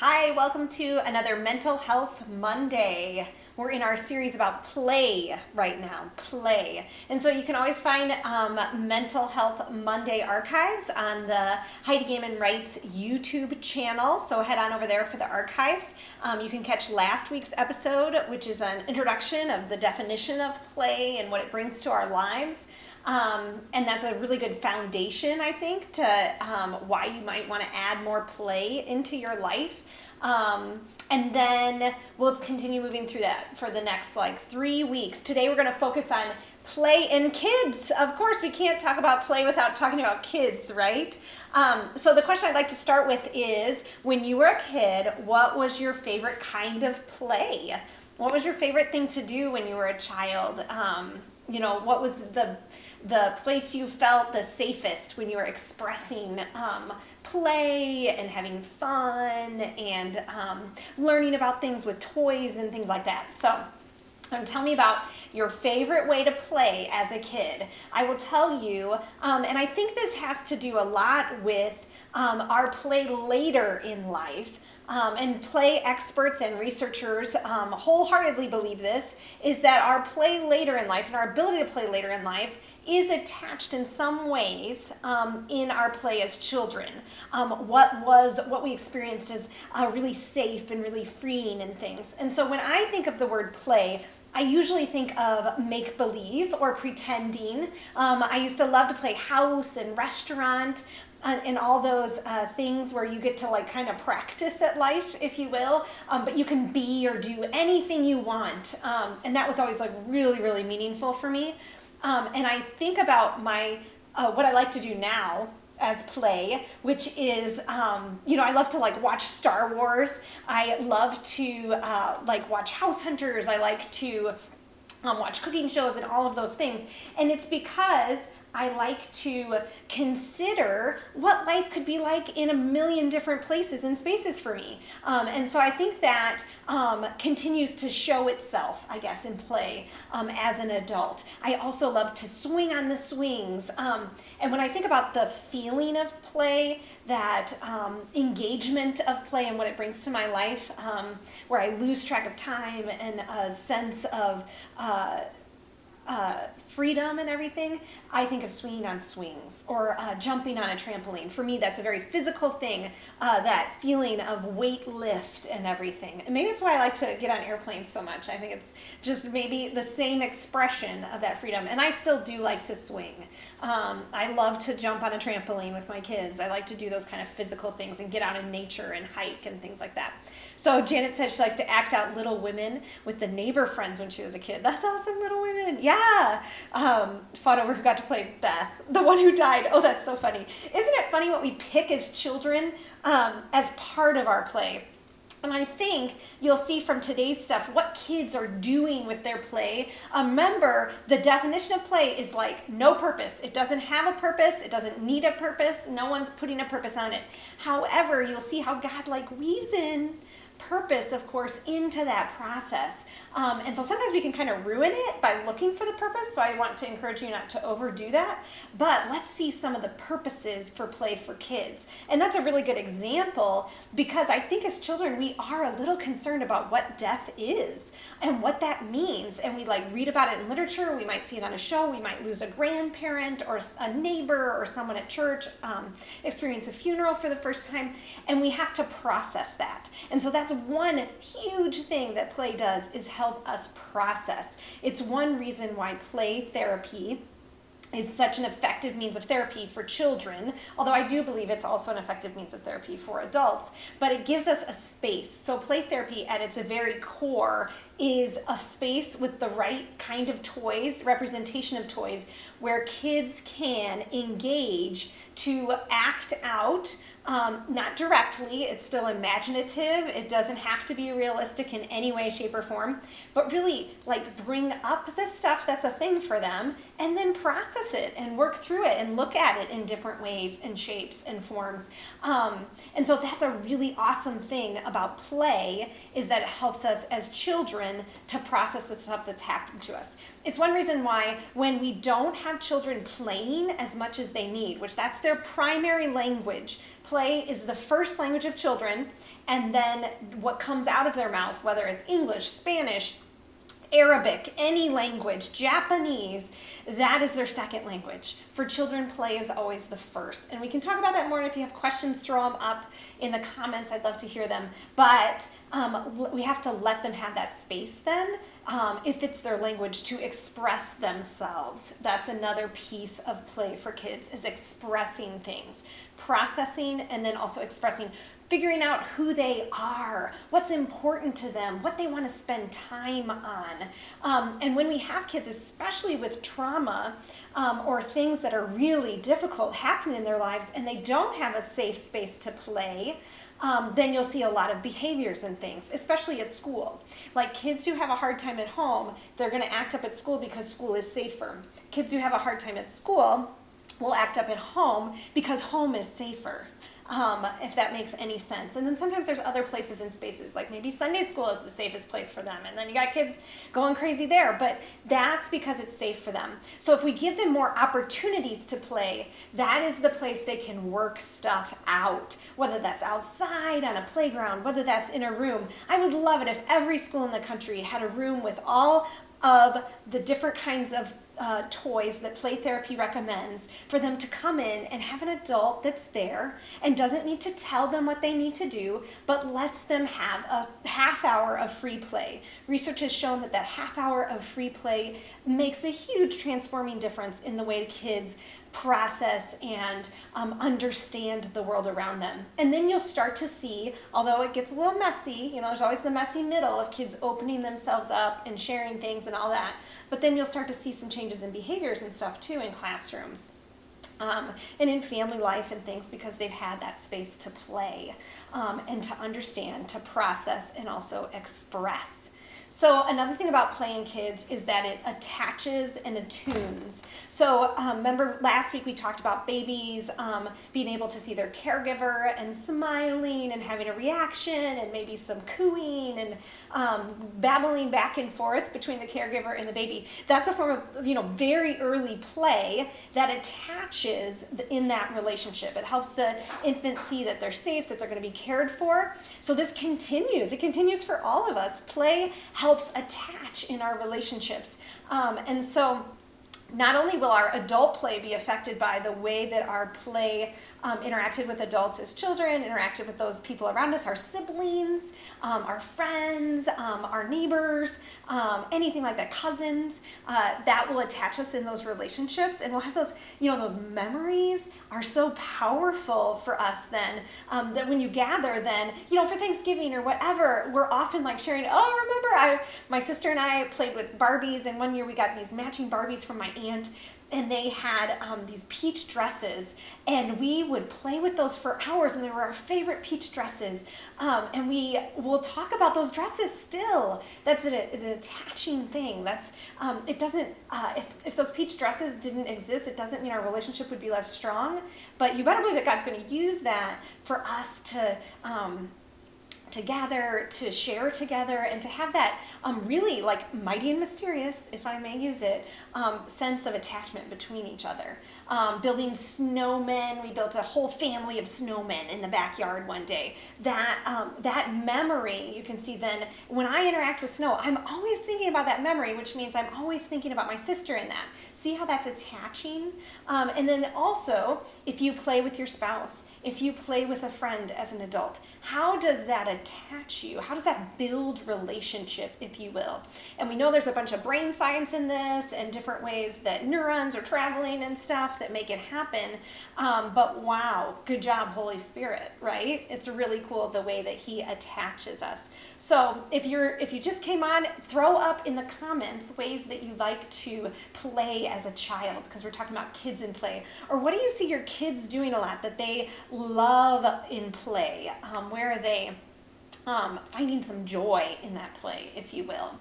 Hi, welcome to another Mental Health Monday. We're in our series about play right now, play. And so you can always find Mental Health Monday archives on the Heidi Gaiman Writes YouTube channel. So head on over there for the archives. You can catch last week's episode, which is an introduction of the definition of play and what it brings to our lives. And that's a really good foundation, I think, to why you might want to add more play into your life. And then we'll continue moving through that for the next 3 weeks. Today we're going to focus on play in kids. Of course, we can't talk about play without talking about kids, right? So the question I'd like to start with is, when you were a kid, what was your favorite kind of play? What was your favorite thing to do when you were a child? What was the place you felt the safest when you were expressing play and having fun and learning about things with toys and things like that. So tell me about your favorite way to play as a kid. I will tell you, and I think this has to do a lot with our play later in life. And play experts and researchers wholeheartedly believe this, is that our play later in life and our ability to play later in life is attached in some ways in our play as children. What we experienced as really safe and really freeing and things. And so when I think of the word play, I usually think of make-believe or pretending. I used to love to play house and restaurant and all those things where you get to kind of practice at life, if you will, but you can be or do anything you want. And that was always really, really meaningful for me. And I think about what I like to do now as play, which is, I love to watch Star Wars. I love to watch House Hunters. I like to watch cooking shows and all of those things. And it's because I like to consider what life could be like in a million different places and spaces for me. And so I think that continues to show itself, I guess, in play as an adult. I also love to swing on the swings. And when I think about the feeling of play, that engagement of play and what it brings to my life, where I lose track of time and a sense of freedom and everything, I think of swinging on swings or jumping on a trampoline. For me, that's a very physical thing, that feeling of weight lift and everything. And maybe that's why I like to get on airplanes so much. I think it's just maybe the same expression of that freedom. And I still do like to swing. I love to jump on a trampoline with my kids. I like to do those kind of physical things and get out in nature and hike and things like that. So Janet said she likes to act out Little Women with the neighbor friends when she was a kid. That's awesome, Little Women. Yeah. Fought over who got to play Beth, the one who died. Oh, that's so funny. Isn't it funny what we pick as children as part of our play? And I think you'll see from today's stuff what kids are doing with their play. Remember, the definition of play is no purpose. It doesn't have a purpose. It doesn't need a purpose. No one's putting a purpose on it. However, you'll see how God weaves in purpose, of course, into that process. And so sometimes we can kind of ruin it by looking for the purpose. So I want to encourage you not to overdo that. But let's see some of the purposes for play for kids. And that's a really good example, because I think as children, we are a little concerned about what death is and what that means. And we read about it in literature. We might see it on a show. We might lose a grandparent or a neighbor or someone at church, experience a funeral for the first time. And we have to process that. And so that's one huge thing that play does, is help us process. It's one reason why play therapy is such an effective means of therapy for children, although I do believe it's also an effective means of therapy for adults, but it gives us a space. So play therapy at its very core is a space with the right kind of toys, representation of toys, where kids can engage to act out, not directly, it's still imaginative, it doesn't have to be realistic in any way, shape, or form, but really bring up the stuff that's a thing for them and then process it and work through it and look at it in different ways and shapes and forms. And so that's a really awesome thing about play, is that it helps us as children to process the stuff that's happened to us. It's one reason why when we don't have children playing as much as they need, which that's their primary language, Play is the first language of children, and then what comes out of their mouth, whether it's English, Spanish, Arabic, any language, Japanese, that is their second language. For children, play is always the first. And we can talk about that more, and if you have questions, throw them up in the comments. I'd love to hear them. But we have to let them have that space then, if it's their language, to express themselves. That's another piece of play for kids, is expressing things, processing, and then also expressing, figuring out who they are, what's important to them, what they want to spend time on. And when we have kids, especially with trauma or things that are really difficult happening in their lives, and they don't have a safe space to play, then you'll see a lot of behaviors and things, especially at school. Like kids who have a hard time at home, they're going to act up at school because school is safer. Kids who have a hard time at school will act up at home because home is safer. If that makes any sense. And then sometimes there's other places and spaces, like maybe Sunday school is the safest place for them, and then you got kids going crazy there, but that's because it's safe for them. So if we give them more opportunities to play, that is the place they can work stuff out, whether that's outside on a playground, whether that's in a room. I would love it if every school in the country had a room with all of the different kinds of toys that play therapy recommends, for them to come in and have an adult that's there and doesn't need to tell them what they need to do, but lets them have a half hour of free play. Research has shown that half hour of free play makes a huge transforming difference in the way kids process and understand the world around them. And then you'll start to see, although it gets a little messy, there's always the messy middle of kids opening themselves up and sharing things and all that, but then you'll start to see some changes in behaviors and stuff too in classrooms. And in family life and things, because they've had that space to play and to understand, to process, and also express. So another thing about playing kids is that it attaches and attunes. So remember last week we talked about babies being able to see their caregiver and smiling and having a reaction and maybe some cooing and babbling back and forth between the caregiver and the baby. That's a form of very early play that attaches in that relationship. It helps the infant see that they're safe, that they're going to be cared for. So this continues. It continues for all of us. Play helps attach in our relationships. And so not only will our adult play be affected by the way that our play interacted with adults as children, interacted with those people around us, our siblings, our friends, our neighbors, anything like that, cousins, that will attach us in those relationships. And we'll have those, those memories are so powerful for us then, that when you gather then, for Thanksgiving or whatever, we're often like sharing, remember my sister and I played with Barbies, and one year we got these matching Barbies from my aunt, and they had these peach dresses, and we would play with those for hours, and they were our favorite peach dresses, and we will talk about those dresses still. That's an attaching thing. That's it doesn't if those peach dresses didn't exist, it doesn't mean our relationship would be less strong, but you better believe that God's going to use that for us to gather, to share together, and to have that really like mighty and mysterious, if I may use it, sense of attachment between each other. Building snowmen, we built a whole family of snowmen in the backyard one day. That memory, you can see then, when I interact with snow, I'm always thinking about that memory, which means I'm always thinking about my sister in that. See how that's attaching? And then also, if you play with your spouse, if you play with a friend as an adult, how does that attach you? How does that build relationship, if you will? And we know there's a bunch of brain science in this and different ways that neurons are traveling and stuff that make it happen. But wow, good job, Holy Spirit, right? It's really cool the way that He attaches us. So if you just came on, throw up in the comments ways that you like to play as a child, because we're talking about kids in play. Or what do you see your kids doing a lot that they love in play? Where are they? finding some joy in that play, if you will.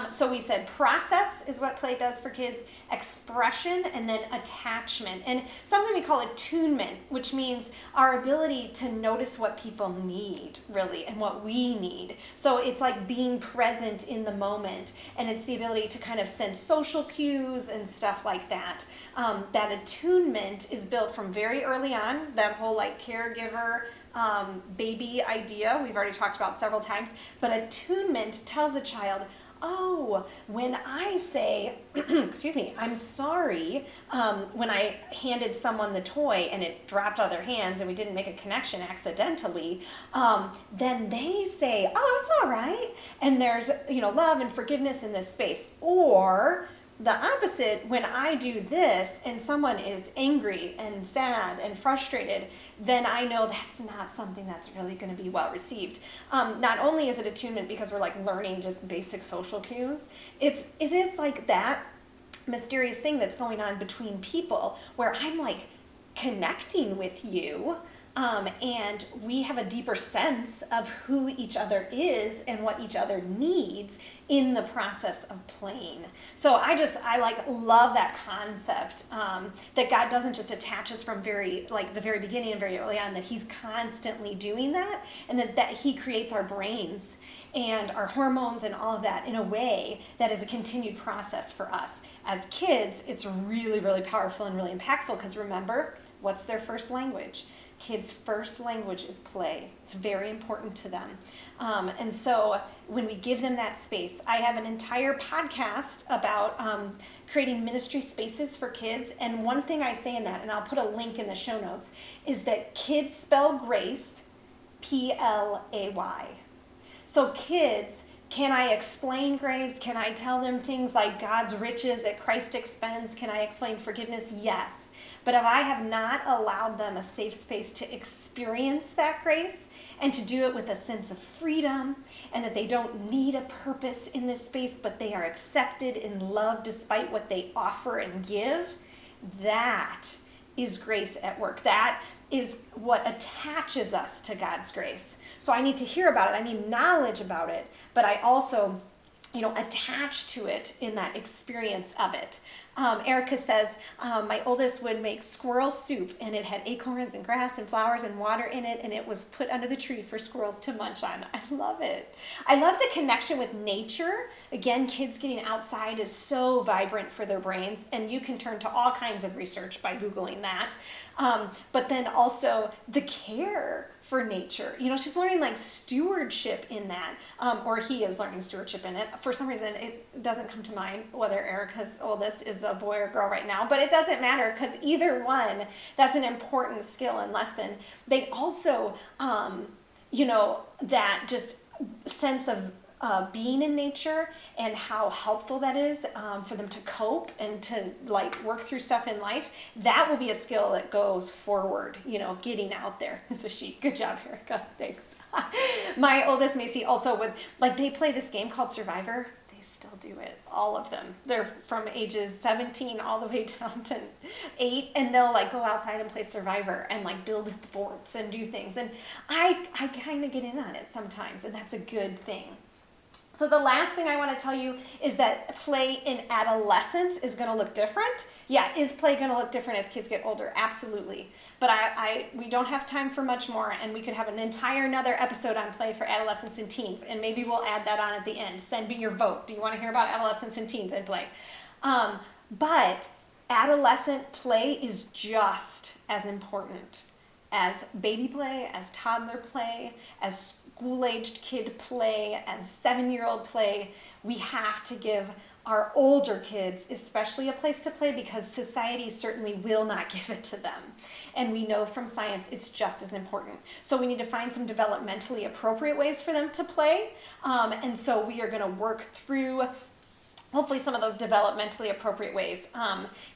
So we said process is what play does for kids, expression, and then attachment. And something we call attunement, which means our ability to notice what people need, really, and what we need. So it's like being present in the moment, and it's the ability to kind of sense social cues and stuff like that. That attunement is built from very early on, that whole like caregiver, baby idea we've already talked about several times. But attunement tells a child, oh, when I say, excuse me, I'm sorry, when I handed someone the toy and it dropped out of their hands and we didn't make a connection accidentally, then they say, oh, it's all right. And there's, love and forgiveness in this space. Or the opposite, when I do this and someone is angry and sad and frustrated, then I know that's not something that's really going to be well received. Not only is it attunement because we're like learning just basic social cues, it is like that mysterious thing that's going on between people where I'm like connecting with you. And we have a deeper sense of who each other is and what each other needs in the process of playing. So I love that concept, that God doesn't just attach us from the very beginning and very early on, that he's constantly doing that, and that he creates our brains and our hormones and all of that in a way that is a continued process for us. As kids, it's really, really powerful and really impactful because remember, what's their first language? Kids' first language is play. It's very important to them. And so when we give them that space, I have an entire podcast about creating ministry spaces for kids. And one thing I say in that, and I'll put a link in the show notes, is that kids spell grace, P-L-A-Y. So kids, can I explain grace? Can I tell them things like God's riches at Christ's expense? Can I explain forgiveness? Yes. But if I have not allowed them a safe space to experience that grace and to do it with a sense of freedom, and that they don't need a purpose in this space, but they are accepted and loved despite what they offer and give, that is grace at work. That is what attaches us to God's grace. So I need to hear about it. I need knowledge about it, but I also, attach to it in that experience of it. Erica says, my oldest would make squirrel soup, and it had acorns and grass and flowers and water in it, and it was put under the tree for squirrels to munch on. I love it. I love the connection with nature. Again, kids getting outside is so vibrant for their brains, and you can turn to all kinds of research by Googling that. But then also the care for nature. She's learning like stewardship in that, or he is learning stewardship in it. For some reason, it doesn't come to mind whether Erica's oldest is a boy or girl right now, but it doesn't matter because either one, that's an important skill and lesson. They also, that just sense of being in nature and how helpful that is for them to cope and to work through stuff in life. That will be a skill that goes forward, getting out there. It's a she. Good job, Erica. Thanks. My oldest Macy also would, they play this game called Survivor. They still do it, all of them. They're from ages 17 all the way down to 8, and they'll go outside and play Survivor and build forts and do things. And I kind of get in on it sometimes, and that's a good thing. So the last thing I want to tell you is that play in adolescence is going to look different. Yeah, is play going to look different as kids get older? Absolutely. But we don't have time for much more, and we could have another episode on play for adolescents and teens, and maybe we'll add that on at the end. Send me your vote. Do you want to hear about adolescents and teens and play? But adolescent play is just as important as baby play, as toddler play, as school-aged kid play, as 7-year-old play. We have to give our older kids especially a place to play because society certainly will not give it to them. And we know from science it's just as important. So we need to find some developmentally appropriate ways for them to play. And so we are going to work through hopefully some of those developmentally appropriate ways.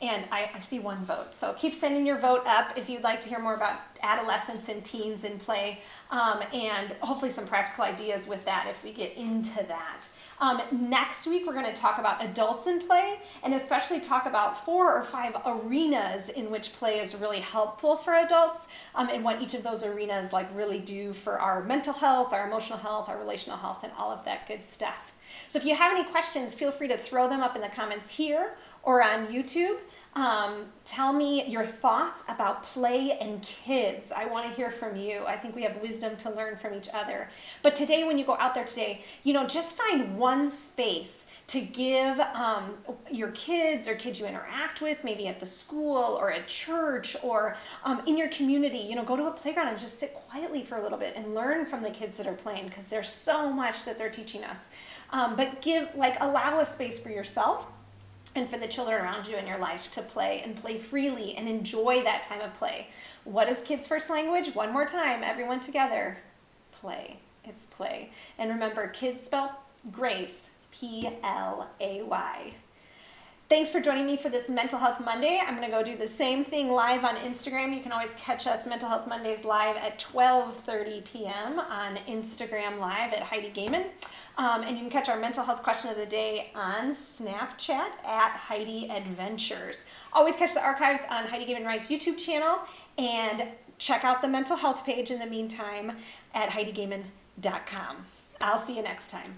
And I see one vote. So keep sending your vote up if you'd like to hear more about adolescents and teens in play, and hopefully some practical ideas with that if we get into that. Next week, we're going to talk about adults in play, and especially talk about 4 or 5 arenas in which play is really helpful for adults, and what each of those arenas like really do for our mental health, our emotional health, our relational health, and all of that good stuff. So if you have any questions, feel free to throw them up in the comments here or on YouTube. Tell me your thoughts about play and kids. I want to hear from you. I think we have wisdom to learn from each other. But today, when you go out there today, just find one space to give your kids or kids you interact with, maybe at the school or at church or in your community, go to a playground and just sit quietly for a little bit and learn from the kids that are playing, because there's so much that they're teaching us. But allow a space for yourself and for the children around you in your life to play and play freely and enjoy that time of play. What is kids' first language? One more time, everyone together. Play. It's play. And remember, kids spell grace, Play. Thanks for joining me for this Mental Health Monday. I'm going to go do the same thing live on Instagram. You can always catch us Mental Health Mondays live at 12:30 p.m. on Instagram Live at Heidi Gaiman. And you can catch our mental health question of the day on Snapchat at Heidi Adventures. Always catch the archives on Heidi Gaiman Writes YouTube channel, and check out the mental health page in the meantime at HeidiGaiman.com. I'll see you next time.